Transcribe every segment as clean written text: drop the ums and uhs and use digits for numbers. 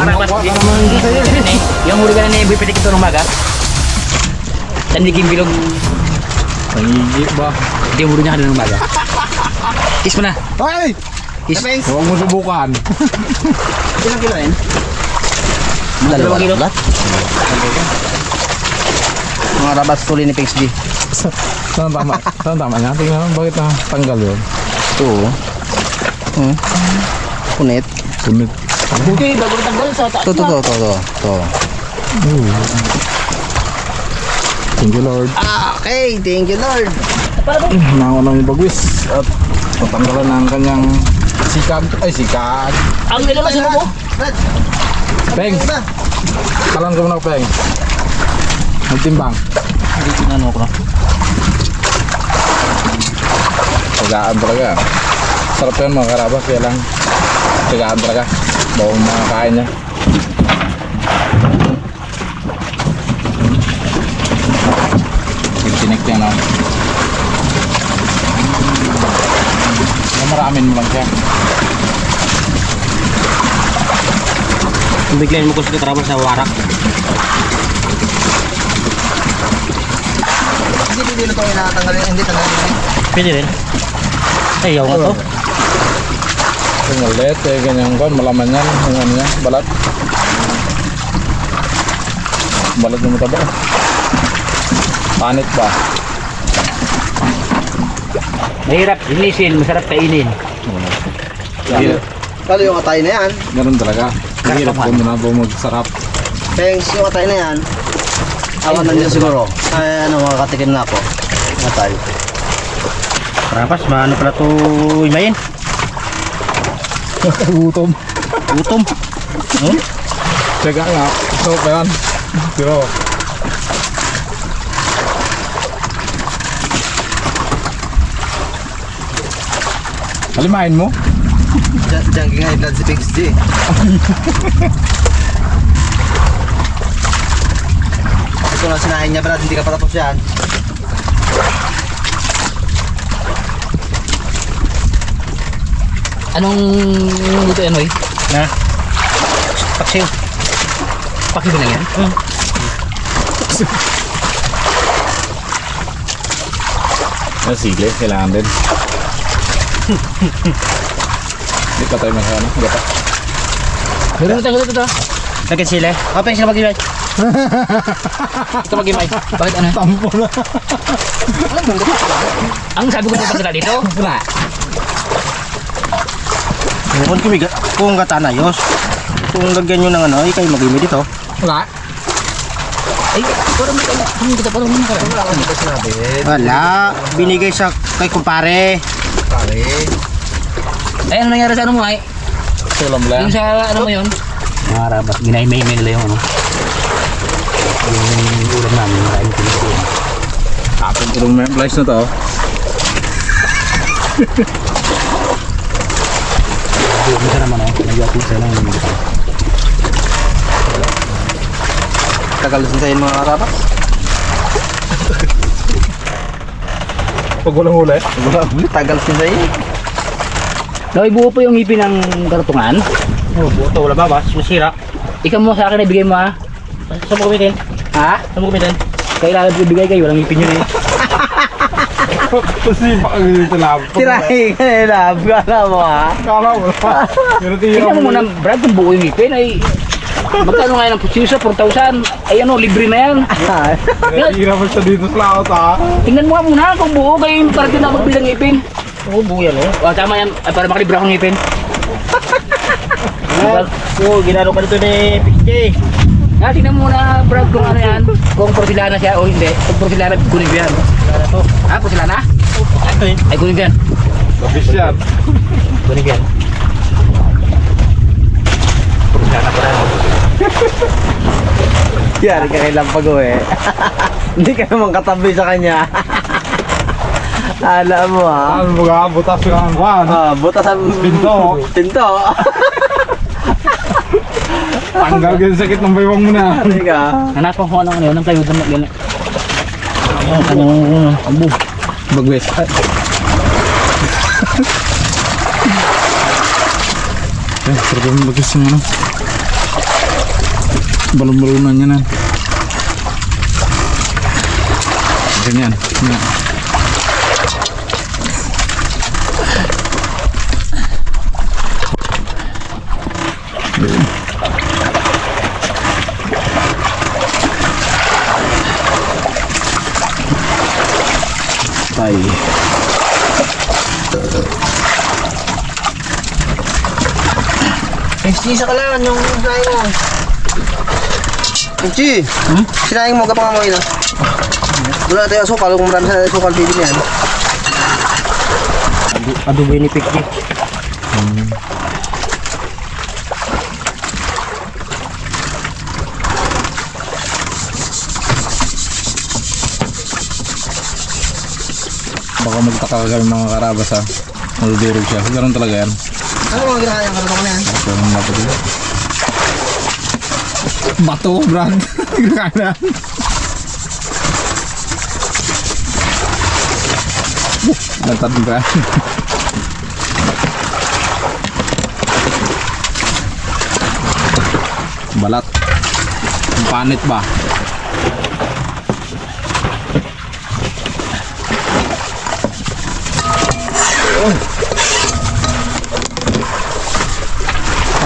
karabas. Yung huli ka na ni Boy Pitik ito ng maga. Sandigin bilog. Pangigi ba? Hindi yung huli niya ka ng maga. Kiss mo na. Ay! Kiss. Huwag mo subukan. Ilang kilo rin? Dalawang kilo. Mga rabas huli ni Pix G. Saan tama? Saan tama niya? Tingnan mo, bakit na tanggal yun? Ito. Punit. Punit. Okay, bago tanggal sa taas. Ito. Thank you, Lord. Okay, thank you Lord. Nangunang yung bagwis at patanggalan ng kanyang sikag. Ay, sikag. Ang nilabas mo po? Peng! Kalan ko muna, Peng. Magtimbang. Hindi tinanong ko na. Tagaan talaga. Sarap yan mga karabas, kaya lang tagaan talaga. Bawang mga kain niya. Tinik niya na. Maramin mo lang siya. Biglayin mo ko sa katrabas sa warak. Hindi ito yung nakatanggalin, hindi tanggalin. Pwede rin. Ayaw nga to. Yung ulit, eh, ganyan ko, malaman yan, yung ano niya, balat. Balat yung mataba. Panit ba? Mahirap linisin, masarap kainin. Kalo yung atay na yan. Ganun talaga. Hirap ko muna po magsarap. Pengs, yung atay na yan. Awan na nila siguro. Ay, ano, makakatikim na ako. Atay. Karapas, maano pala ito imayin? Gutom. Gutom. Teka nga, ito pa yan. Pero, halimahin mo? Diyan high blood si Pengs G. Ito na sinahin niya, Brad. Hindi ka patapos yan. Anong luto yan, Hoy? Na? Paksiw. Paksiw ba lang yan? Sili, kailangan din. Hindi pa tayo masyano. Gata. Ito. Lagyan sila. Apa yung sila mag-imay? Ito mag-imay. Bakit ano? Tampo na. Ang sabi ko na pagkita dito? Wala. Kung gata na yos. Kung lagyan nyo ng ano, ay kayo mag-imay dito. Wala. Ay, parang kita parang mga karang. Wala. Binigay sa kay kumpare. Kumpare. Ay, ano nangyari sa ano mo ay? Salam lang. Yung sa ano mo yun? Mga rabas, ginay-may nila yung ano. Yung ulam namin, maraming pinagkuhan. Kapag tulong may flies na to. Minsan naman ay, nag-iapin sa lang yung Tagal din sa'yo mga karabas. Pag walang huli. Tagal din sa'yo. Daw, ibuo po yung ngipin ng kartungan. Oh, buto, wala babas. Masira. Ikaw mo sa akin, ibigay mo ha. Saan mo gamitin? Ha? Saan mo gamitin? Kailangan ko ibigay kayo, walang ngipin yun eh. Kasi baka ganito lang. Tirahin ka nila. Gala mo ha. Kala mo na. Pero Tingnan mo muna, Brad, kung buo yung ngipin ay... Magkano nga ng putsisa, 4,000. Ay ano, libre na yan. Hirap siya dito sa laot ha. Tingnan mo nga muna kung buo kayo para din na magbilang ngipin. Oo, buo yan oh. O, tama yan, ay, para makalibra akong ngipin. Oo, ginano ka dito ni PK. Tingnan mo muna, Brad, kung ano yan. Kung porcelana siya o hindi. Kung porcelana, kunin ko yan. Ha, porcelana? Ay, kunin ko yan. Labis yan. Kunin ko yan. Porcelana pa rin. Yari ka kay Lampago eh. Hindi ka naman katabi sa kanya. Alam mo ha. Ano mga butas ka ng kwan. Butas ang Pinto. Pinto. Tanggal ka sa sakit ng baywang mo na. Hindi ka. Hanapan ko ano yun, ang plywood na gano'n. Ang kanyang ambo. Bagwes. Sarap yung bagwes yung ano. Balon-balunan niya na. Ganyan. Ganyan. Tay. Sisa ka lang yung sinaing mo. Pinchi, sinaing mo kapag mo ina. Wala tayo asukal, kung marami sa asukal pili niyan. Adobo ni Pikji. Baka magtaka kami mga karabas ha. Maludurog siya. Ganun talaga yan. Ano mga ginagawa yung karito ko na yan? Ito yung bato dito. Bato, Brad. Gagana. Natad ba? Balat. Panit ba?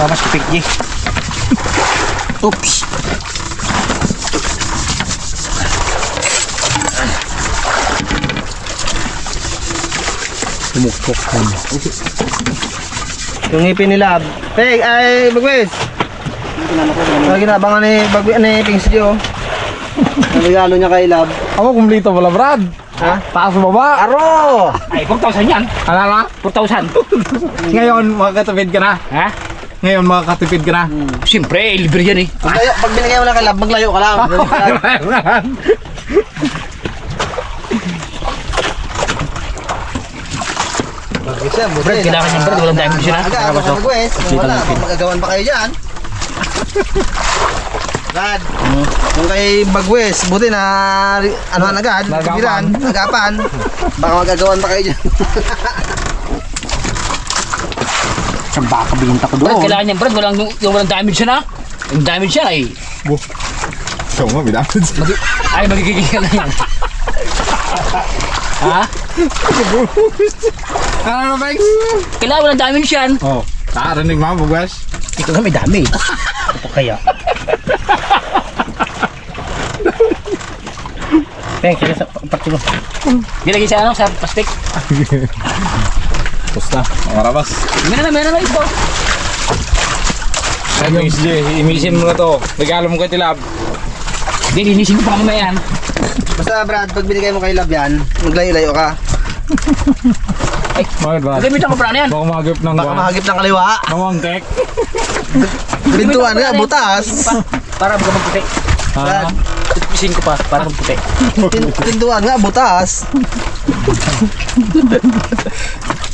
Mas Pikji. Oops. Tumuktok kan. Yung ngipin nila. Hey, ay, Bagwes. Lagi na, abangan ni Bagwes, ni Pingsy oh. Regalo niya kay Lab. Ako kumplito pala, Brad. Ha? Taas baba. Aro! Ay, 4,000 yan. Alala? 4,000. Ngayon, makakatipid ka na. Ha? Ngayon, makakatipid ka na. Siyempre, libre yan eh. Pag binigay mo na kay Lab, maglayo ka lang. Bagwes yan, buti. Brad, kailangan niya, Brad. Walang diamond siya na. Aga, ako sa Bagwes. Kung wala, magagawan pa kayo dyan. Brad, yung kay Bagwes, buti na anuhan agad, kapiran, agapan. Baka magagawan pa kayo dyan. Saan ba kabinta ko doon? Brad, kailangan niya, Brad. Walang damage siya na. Yung damage siya ay... So nga, bidamid. Ay, magigigil ka na yan. Ha? Ano na, Bex? Kailangan walang damage yan. Oh, nakarinig mo, Bugwes? Ito nga may damage. Ito kaya. Peng, sige sa party mo. Nilagay sa ano, sa plastic. Tapos na, mga karabas. Meron na ito. Ay, Bex J, imisin mo na to. Regalo mo kay Tilab. Hindi, linisin ko pa mamaya yan. Basta Brad, pag binigay mo kay Lab yan, maglayo-layo ka. Ay, Bakit ba? gamitan ko pa na yan. Baka mahagip ng Baka mahagip ng kaliwa. Mawangkek. Bintuan nga, butas. Para magputi. Brad, Ipisin ko pa, para magputi. pintuan nga, butas.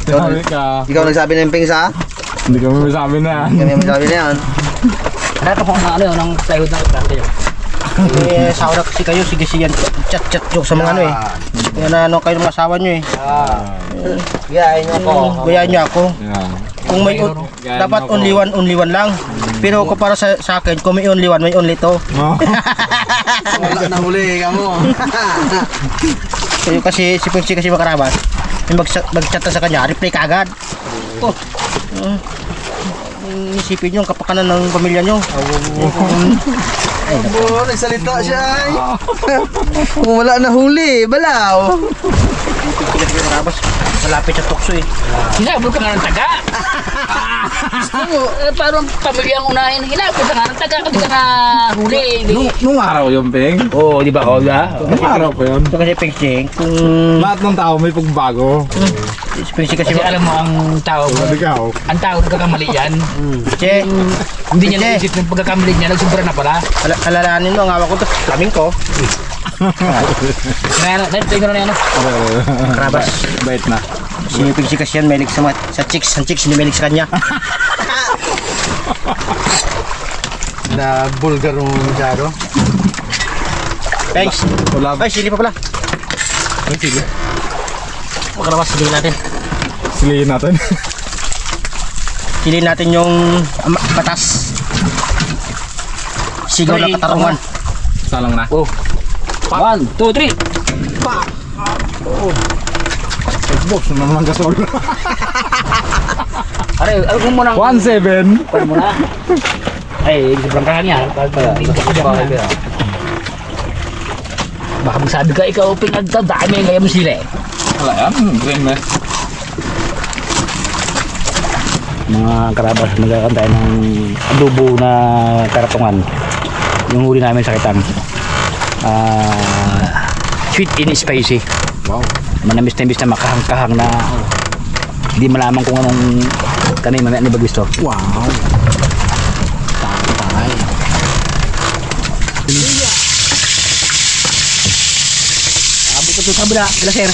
Tinamit ka. Ikaw nagsabi ng Pingsa? Hindi kami masabi na yan. Kami ang nagsabi na yan. Hanap ako ng ano, ng plywood na planta yun. Eh, sawa na kasi kayo, sige siyan, chat joke sa mga ano eh. Yan na ano kayo ng asawa nyo eh. Gayahin niyo ako. Guyaan nyo ako. Yeah. Kung may, dapat only one lang. Pero kung para sa akin, kung may only one, may only two. Oh. Wala na huli ka mo. Kayo kasi, si Pungsi kasi makarabas. Yung mag-chat na sa kanya, reply ka agad. Oh. Isipin nyo ang kapakanan ng pamilya nyo. Abo, nagsalita siya ay. Kung wala na huli, balaw. Makarabas, malapit sa tukso eh. Hinabol ka nga ng taga. Parang pamilya ang unahin. Hinabol ka nga ng taga kasi ka na huli. Nung araw yung Ping. Oo, di ba? Oo, Nung araw pa yun. Ito kasi Peng kung Lahat ng tao may pagbago. Peng kasi alam mo ang tao. Ikaw. Ang tao nagkakamali yan. Che, hindi niya naisip ng pagkakamali niya, nagsubra na pala. Alalahanin mo, ang hawak ko ito, flaming ko. Tingnan na yan. Karabas. Bait na. Sinipig si Kasyan, melik sa chicks. Ang chicks, hindi melik sa kanya. Na bulgar mo masyado. Thanks. Wala ba? Ay, sili pa pala. Ay, sili. Karabas, silihin natin. Silihin natin. Silihin natin yung batas. Sigaw na katarungan. Salang na. Oh. 1, 2, 3. Xbox, naman gasol. Are, ano mo nang 1-7. Paano mo na? Ay, sobrang kahangyan. Baka magsabi ka ikaw pinagdadami ngayon mo sila eh. Wala yan, green na. Mga karabas, magkakantay ng adobo na karatungan. Yung huli namin sa Kitang. Sweet and spicy. Wow. Manamis-namis na makahang-kahang na hindi malaman kung anong kanay mamaya ni Bagwisto. Wow. Tatay. Abot ko ito sa kabila, sir.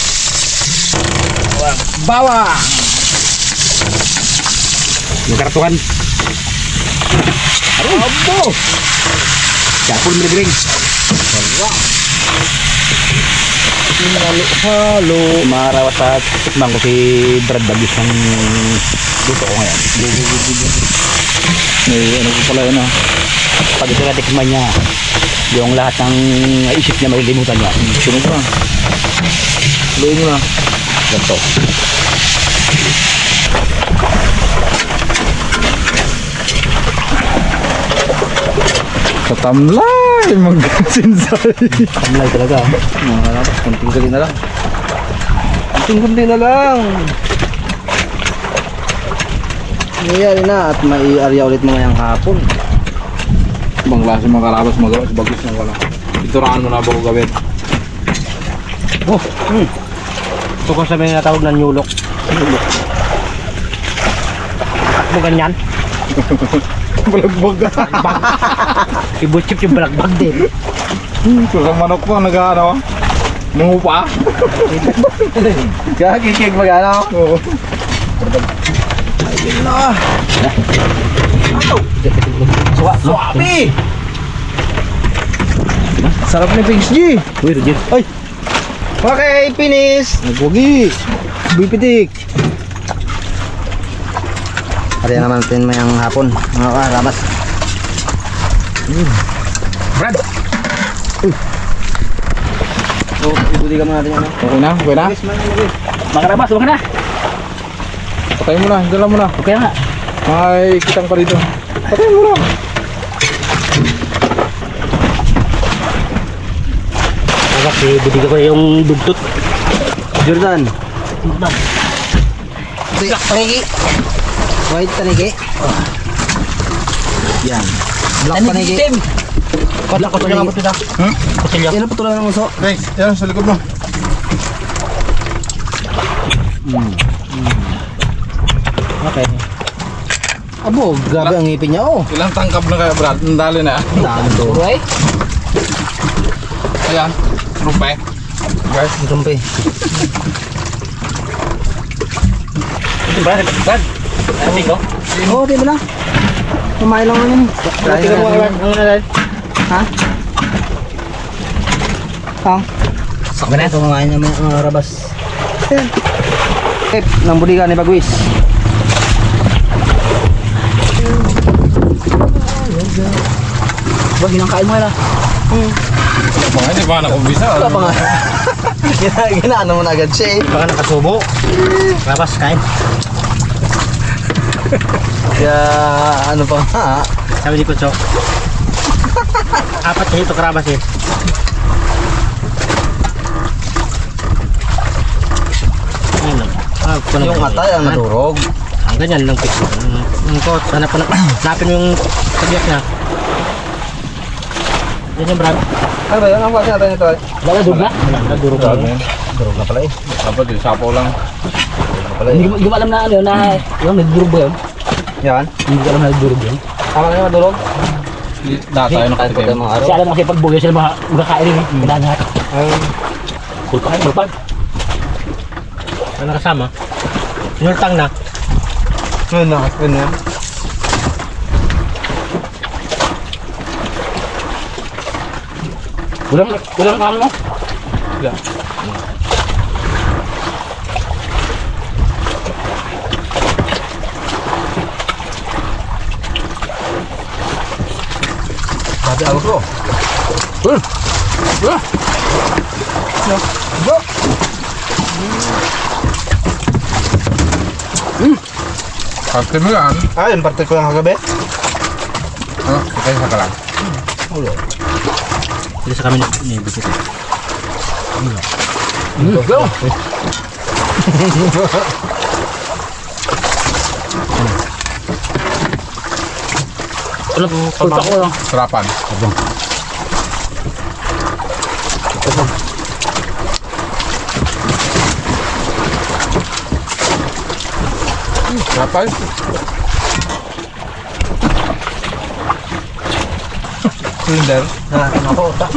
Bawang. Yung karatukan. Abo! Kapul miligring. Halo. Marawas at tikman ko si Brad Bagis ng luto ko ngayon. May ano ko pala yun ah. Pag ito natikman niya, yung lahat ng isip niya malilimutan niya. Sunod na. Luin mo na. Ganito. Katamlay! Mag-sinsay! Kamlay talaga. Mga kalabas, kunting gali na lang. Tingkundi na lang. Nangyari na at mai-arya ulit mo ngayong hapon. Ibang klase mga kalabas magawa sa bagis na wala. Ituraan mo na bago gawin. Oh, ito ko sabihin na tawag ng nyulok. Mo ganyan. Balagbag ka. Ibuchip yung balagbag din. Kusang manok po, nag-ano? Nangupa? Kaya kikig mag-ano? Oo. Ayun na. Swabe! Sarap ni Pings G. Uy, Roger. Ay! Okay, finish! Nagwagi! Bipitik! Hari naman natin may ang hapon. Mga ramas. Brad! So, ibutikan mo natin yan. Okay na? Okay na? Mga karabas, huwag ka na. Patay mo na, dala mo na. Okay nga. May kitang pa dito. Patay mo na. Kasi bibigyan ko yung dugtot. Jordan. Black panigi. White panigi. Yan. Black panigi. Black panigi. Kutilyo. Yan ang putulan ng uso. Okay, yan sa likod mo. Okay. Abo, grabe ang ngipin niya oh. Ilang tangkap na kaya Brad? Nandali na. Dami to. Uray. Ayan, rumpay. Guys, Ang tumpi. Brad, Brad. Ano ko? Oo, di ba na? Kumain lang naman. Tingnan mo ang nalan. Ha? Ha? Sakto na. Kumain naman ang rabas. Nang budigan ni Bagwis. Wag ginangkain mo na. mga hindi pa nakumbisa. Wala pa nga. Ginaano mo na agad siya eh. Baka nakasubo. Rabas, kain. Kaya ano pa nga. Sabi ni Kutsok. Apat na ito karabas eh. Ayun lang. Yung atay ang nadurog. Ang ganyan lang fix. Ang kot, hanap mo napin mo yung tagyak niya. Yan yung brad. Ano ba yun? Ang klase natin ito? Wala durog na? Wala durog na. Durog na pala eh. Dapat yung sapaw lang. Hindi ko alam na ano na yung nagdurog ba yun? Yan. Hindi ko alam na nagdurog yun. Tama na yung nadurog? Dahil tayo Kahit nakatikim. pagka mga araw. Kasi alam mo kasi pag bugay sila magkakain rin. Kailangan. Kulpa kayo, malpag. Ano kasama? Sinultang na. Ano na? Ano yan? Kulang kamo mo? Wala. Grabe Ako ko. Pagka mo yan, Ah, yung parte ko lang kagabi. ano, kaya sa kalang. Hindi sa kami ni bisita. Ano po? Pulpa ko lang. Sarapan. Sarapan. Cylinder. Ah, ano ko, ta.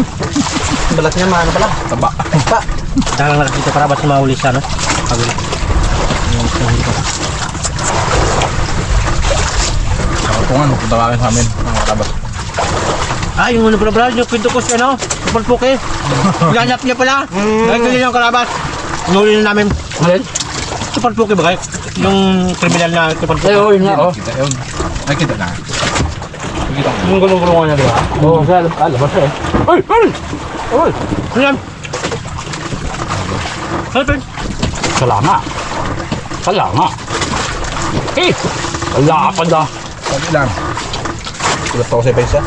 Balat niya, ano pala? Taba. Pa. Dahil lang dito para basta mahuli siya, no? Paguli. Kung ano, punta kami sa amin. Mga karabas. Ah, yung ano pala pala, yung pinto ko siya, no? Kapal puke. Ganap niya pala. Dahil ganyan yung karabas. Nuli na namin. Alin? Kapal puke ba kayo? Yung criminal na kapal puke. Ay, yun nga, oh. Kita yun. Nakita na. Nakita na. Yung gulong-gulungan niya, di ba? Oo, sa labas eh. Ay! Ay! Ay! Ano yan? Ano ito? Salama. Salama. Eh! Wala ka pala. Sabi lang. Ulat ako sa pesa.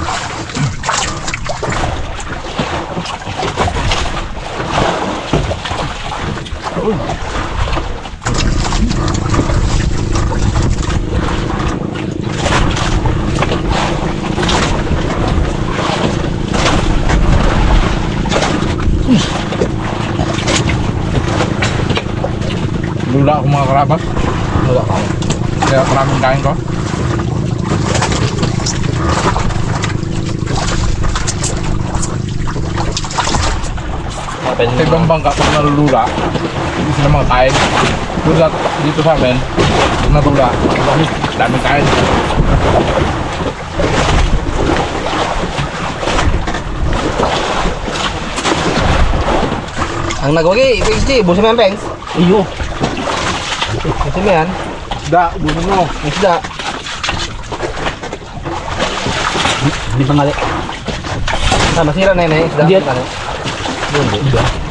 Lula ako mga karabas. Wala ka. Kaya maraming kain ko. Sa ibang bangka, pag nalulula, hindi sila mga kain. Dito sa amin, pag nalula, daming kain. Ang nagwagi, PhD, busin mo yan, Pengs. Iyo. Busin mo yan. Da, busin mo. Isda. Hindi pa mali. Ah, masira na yun eh. Isda. Hindi. Hindi.